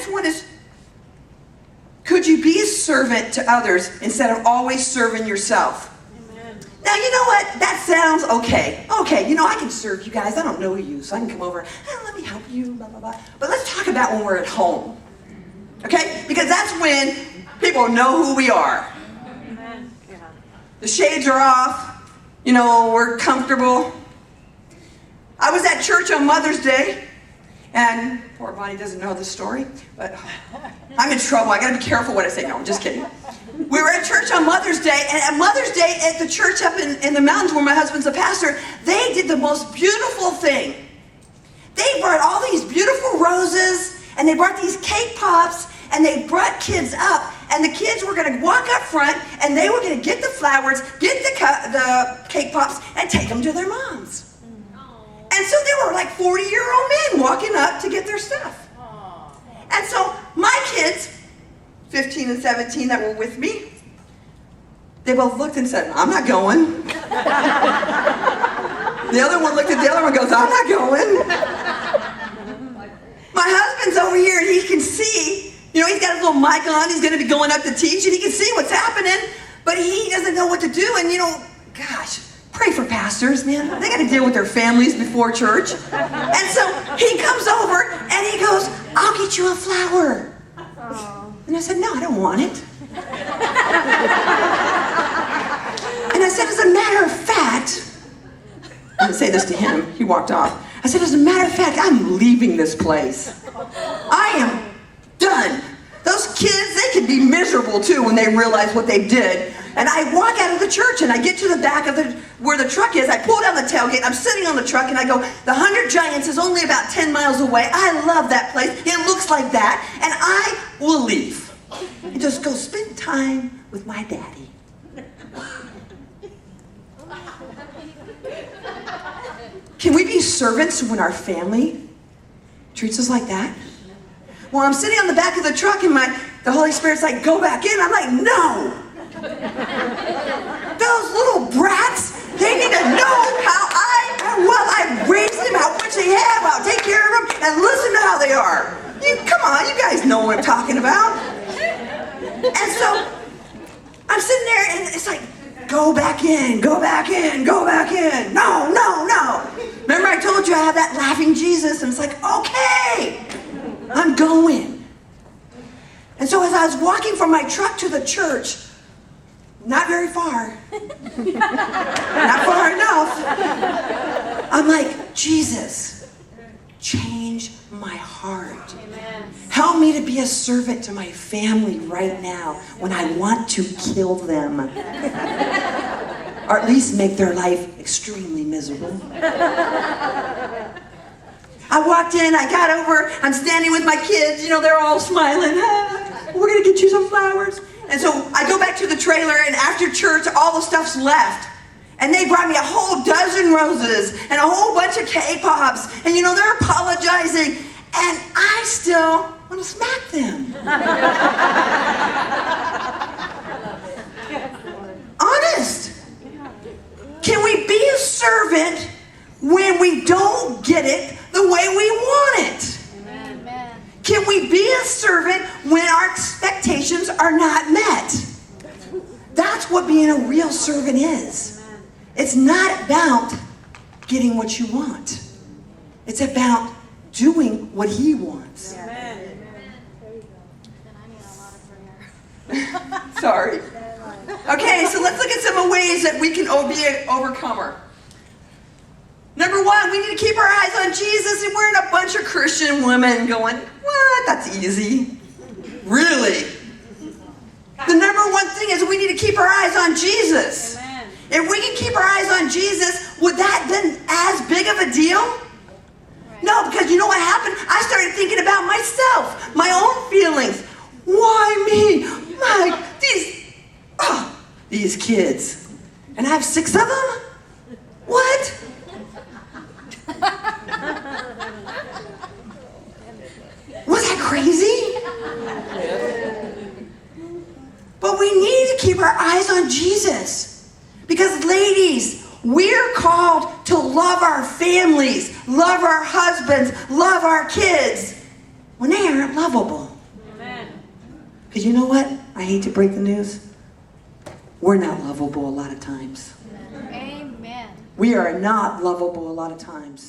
next one is, could you be a servant to others instead of always serving yourself? Amen. Now, you know what? That sounds okay. Okay, I can serve you guys. I don't know you, so I can come over. Let me help you, blah, blah, blah. But let's talk about when we're at home. Okay? Because that's when people know who we are. Amen. Yeah. The shades are off. We're comfortable. I was at church on Mother's Day. And poor Bonnie doesn't know this story, but I'm in trouble. I got to be careful what I say. No, I'm just kidding. We were at church on Mother's Day, and at Mother's Day at the church up in the mountains where my husband's a pastor, they did the most beautiful thing. They brought all these beautiful roses, and they brought these cake pops, and they brought kids up, and the kids were going to walk up front, and they were going to get the flowers, get the cake pops, and take them to their moms. And so there were like 40-year-old men walking up to get their stuff. And so my kids, 15 and 17 that were with me, they both looked and said, I'm not going. The other one looked at the other one and goes, I'm not going. My husband's over here and he can see, he's got his little mic on, he's going to be going up to teach, and he can see what's happening, but he doesn't know what to do. And gosh, pray for pastors, man. They got to deal with their families before church. And so he comes over and he goes, I'll get you a flower. Oh. And I said, no, I don't want it. And I said, as a matter of fact, I'm going to say this to him. He walked off. I said, as a matter of fact, I'm leaving this place. I am done. Those kids, they can be miserable too when they realize what they did. And I walk out of the church and I get to the back of where the truck is. I pull down the tailgate. I'm sitting on the truck and I go, the 100 Giants is only about 10 miles away. I love that place. It looks like that. And I will leave and just go spend time with my daddy. Can we be servants when our family treats us like that? Well, I'm sitting on the back of the truck and the Holy Spirit's like, go back in. I'm like, no. Those little brats, they need to know how I raised them, how much they have, I'll take care of them, and listen to how they are. Come on, you guys know what I'm talking about. And so, I'm sitting there and it's like, go back in, go back in, go back in. No, no, no. Remember I told you I have that laughing Jesus, and it's like, okay, I'm going. And so as I was walking from my truck to the church, not very far, not far enough, I'm like, Jesus, change my heart. Amen. Help me to be a servant to my family right now when I want to kill them. Or at least make their life extremely miserable. I walked in, I got over, I'm standing with my kids, they're all smiling. Ah, we're going to get you some flowers. And so I go back to the trailer, and after church, all the stuff's left. And they brought me a whole dozen roses and a whole bunch of K-pops. And they're apologizing. And I still want to smack them. Honest. Can we be a servant when we don't get it the way we want it? Amen. Can we be a servant when our expectations are not met? That's what being a real servant is. It's not about getting what you want. It's about doing what He wants. Amen. Sorry. Okay, so let's look at some ways that we can be an overcomer. Number one, we need to keep our eyes on Jesus, and we're in a bunch of Christian women going, what? That's easy. Really? The number one thing is we need to keep our eyes on Jesus. Amen. If we can keep our eyes on Jesus, would that been as big of a deal? Right. No, because you know what happened? I started thinking about myself, my own feelings. Why me? These kids. And I have 6 of them? What? Was that crazy? But we need to keep our eyes on Jesus. Because ladies, we're called to love our families, love our husbands, love our kids when they aren't lovable. Because you know what? I hate to break the news. We're not lovable a lot of times. Amen. We are not lovable a lot of times.